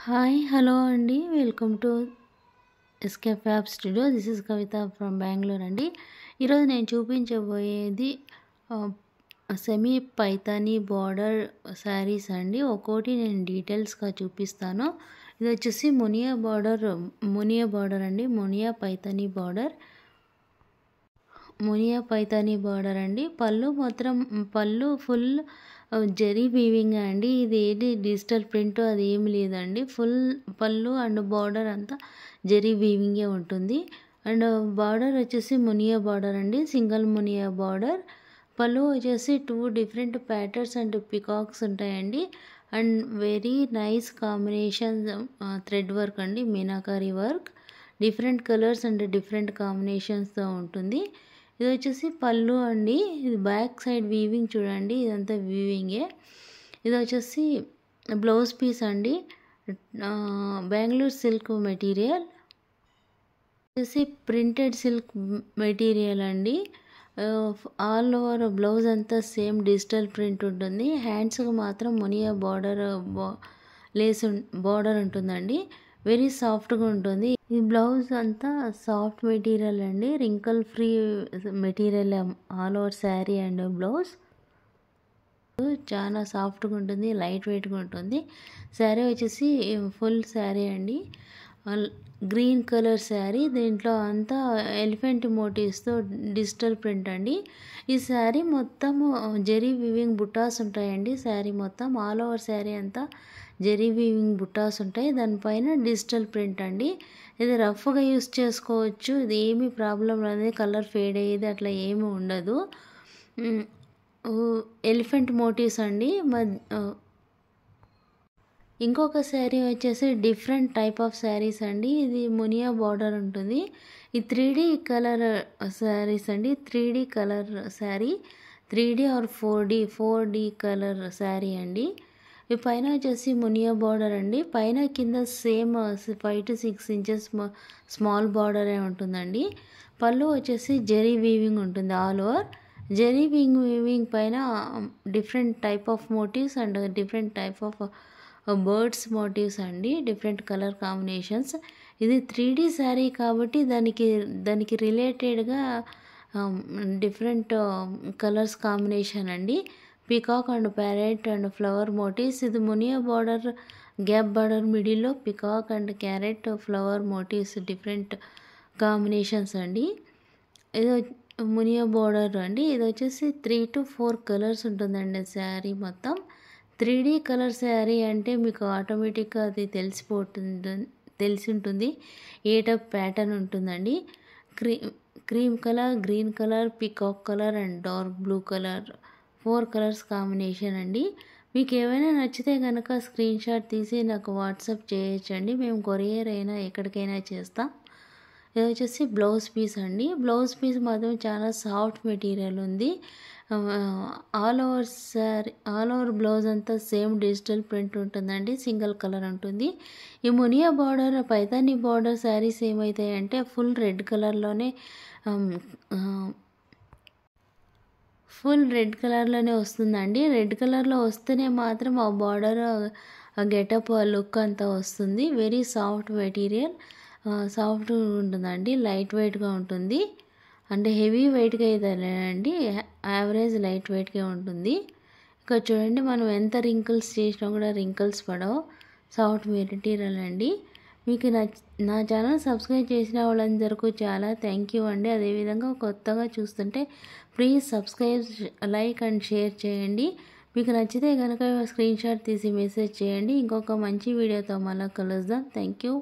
Hi hello అండి, welcome to SK fab studio. This is Kavitha from Bengaluru అండి. ఈరోజు నేను చూపించబోయేది సెమీ పైతానీ బార్డర్ శారీస్ అండి. ఒక్కోటి నేను డీటెయిల్స్గా చూపిస్తాను. ఇది వచ్చేసి మునియా బార్డర్ అండి. మునియా పైతానీ బార్డర్ అండి. పళ్ళు ఫుల్ జరీ వీవింగ్ అండి. ఇది ఏది డిజిటల్ ప్రింట్ అది ఏమి లేదండి. ఫుల్ పళ్ళు అండ్ బార్డర్ అంతా జరీ వీవింగే ఉంటుంది. అండ్ బార్డర్ వచ్చేసి మునియా బార్డర్ అండి, సింగిల్ మునియా బార్డర్. పళ్ళు వచ్చేసి 2 డిఫరెంట్ ప్యాటర్న్స్ అండ్ పికాక్స్ ఉంటాయండి. And very nice combination thread work అండి, meenakari work. Different colours and different కాంబినేషన్స్తో ఉంటుంది. ఇది వచ్చేసి పళ్ళు అండి. ఇది బ్యాక్ సైడ్ వీవింగ్ చూడండి, ఇదంతా వీవింగే. ఇది వచ్చేసి బ్లౌజ్ పీస్ అండి, బెంగళూరు సిల్క్ మెటీరియల్. వచ్చేసి ప్రింటెడ్ సిల్క్ మెటీరియల్ అండి. ఆల్ ఓవర్ బ్లౌజ్ అంతా సేమ్ డిజిటల్ ప్రింట్ ఉంటుంది. హ్యాండ్స్కి మాత్రం మునియా లేస్ బార్డర్ ఉంటుందండి. వెరీ సాఫ్ట్గా ఉంటుంది. ఈ బ్లౌజ్ అంతా సాఫ్ట్ మెటీరియల్ అండి, wrinkle free material all over sari and blouse. చాలా సాఫ్ట్గా ఉంటుంది, లైట్ వెయిట్గా ఉంటుంది. శారీ వచ్చేసి ఫుల్ శారీ అండి, గ్రీన్ కలర్ శారీ. దీంట్లో అంతా ఎలిఫెంట్ మోటివ్స్తో డిజిటల్ ప్రింట్ అండి. ఈ శారీ మొత్తము జరీ వీవింగ్ బుట్టాస్ ఉంటాయండి. శారీ మొత్తం ఆల్ ఓవర్ శారీ అంతా జరీ వీవింగ్ బుట్టాస్ ఉంటాయి. దానిపైన డిజిటల్ ప్రింట్ అండి. ఇది రఫ్గా యూస్ చేసుకోవచ్చు, ఇది ఏమీ ప్రాబ్లం లేదు. కలర్ ఫేడ్ అయ్యేది అట్లా ఏమీ ఉండదు. ఎలిఫెంట్ మోటివ్స్ అండి. ఇంకొక శారీ వచ్చేసి డిఫరెంట్ టైప్ ఆఫ్ శారీస్ అండి. ఇది మునియా బార్డర్ ఉంటుంది. ఈ 3D కలర్ శారీస్ అండి. 3D colour sari, 3D or 4D colour sari అండి. ఈ పైన వచ్చేసి మునియా బార్డర్ అండి. పైన కింద సేమ్ 5 to 6 ఇంచెస్ స్మాల్ బార్డరే ఉంటుందండి. పళ్ళు వచ్చేసి జరీ వీవింగ్ ఉంటుంది ఆల్ ఓవర్. జరీ వీవింగ్ పైన different type of motifs and different type of birds motifs అండి, డిఫరెంట్ కలర్ కాంబినేషన్స్. ఇది 3D శారీ కాబట్టి దానికి రిలేటెడ్గా డిఫరెంట్ కలర్స్ కాంబినేషన్ అండి. Peacock and parrot and flower motifs. ఇది మునియా బార్డర్, గ్యాప్ బార్డర్ మిడిల్లో peacock and carrot flower motifs, different combinations అండి. ఇది మునియా బార్డర్ అండి. ఇది వచ్చేసి 3 to 4 కలర్స్ ఉంటుందండి శారీ మొత్తం. 3D కలర్ శారీ అంటే మీకు ఆటోమేటిక్గా అది తెలిసి ఉంటుంది ఏ టైప్ ప్యాటర్న్ ఉంటుందండి. Cream colour, green colour, peacock colour and dark blue colour, 4 colours combination అండి. మీకు ఏమైనా నచ్చితే కనుక స్క్రీన్ షాట్ తీసి నాకు వాట్సాప్ చేయొచ్చండి. మేము కొరియర్ అయినా ఎక్కడికైనా చేస్తాం. ఇది వచ్చేసి బ్లౌజ్ పీస్ అండి. బ్లౌజ్ పీస్ మాత్రం చాలా సాఫ్ట్ మెటీరియల్ ఉంది. ఆల్ ఓవర్ బ్లౌజ్ అంతా సేమ్ డిజిటల్ ప్రింట్ ఉంటుందండి, సింగిల్ కలర్ ఉంటుంది. ఈ మునియా బార్డర్, పైతానీ బార్డర్ శారీస్ ఏమవుతాయంటే ఫుల్ రెడ్ కలర్లోనే వస్తుందండి. రెడ్ కలర్లో వస్తేనే మాత్రం ఆ బార్డర్ గెటప్ లుక్ అంతా వస్తుంది. వెరీ సాఫ్ట్ మెటీరియల్, సాఫ్ట్గా ఉంటుందండి, లైట్ వెయిట్గా ఉంటుంది. అంటే హెవీ వెయిట్గా అయితే లేదండి, యావరేజ్ లైట్ వెయిట్గా ఉంటుంది. ఇక్కడ చూడండి, మనం ఎంత రింకిల్స్ చేసినా కూడా రింకిల్స్ పడవు, సాఫ్ట్ మెటీరియల్ అండి. మీకు నా ఛానల్ సబ్స్క్రైబ్ చేసిన వాళ్ళందరికీ చాలా థ్యాంక్ యూ అండి. అదేవిధంగా కొత్తగా చూస్తుంటే please subscribe, like and share చేయండి. మీకు నచ్చితే కనుక స్క్రీన్ షాట్ తీసి మెసేజ్ చేయండి. ఇంకొక మంచి వీడియోతో మళ్ళీ కలుద్దాం. Thank you.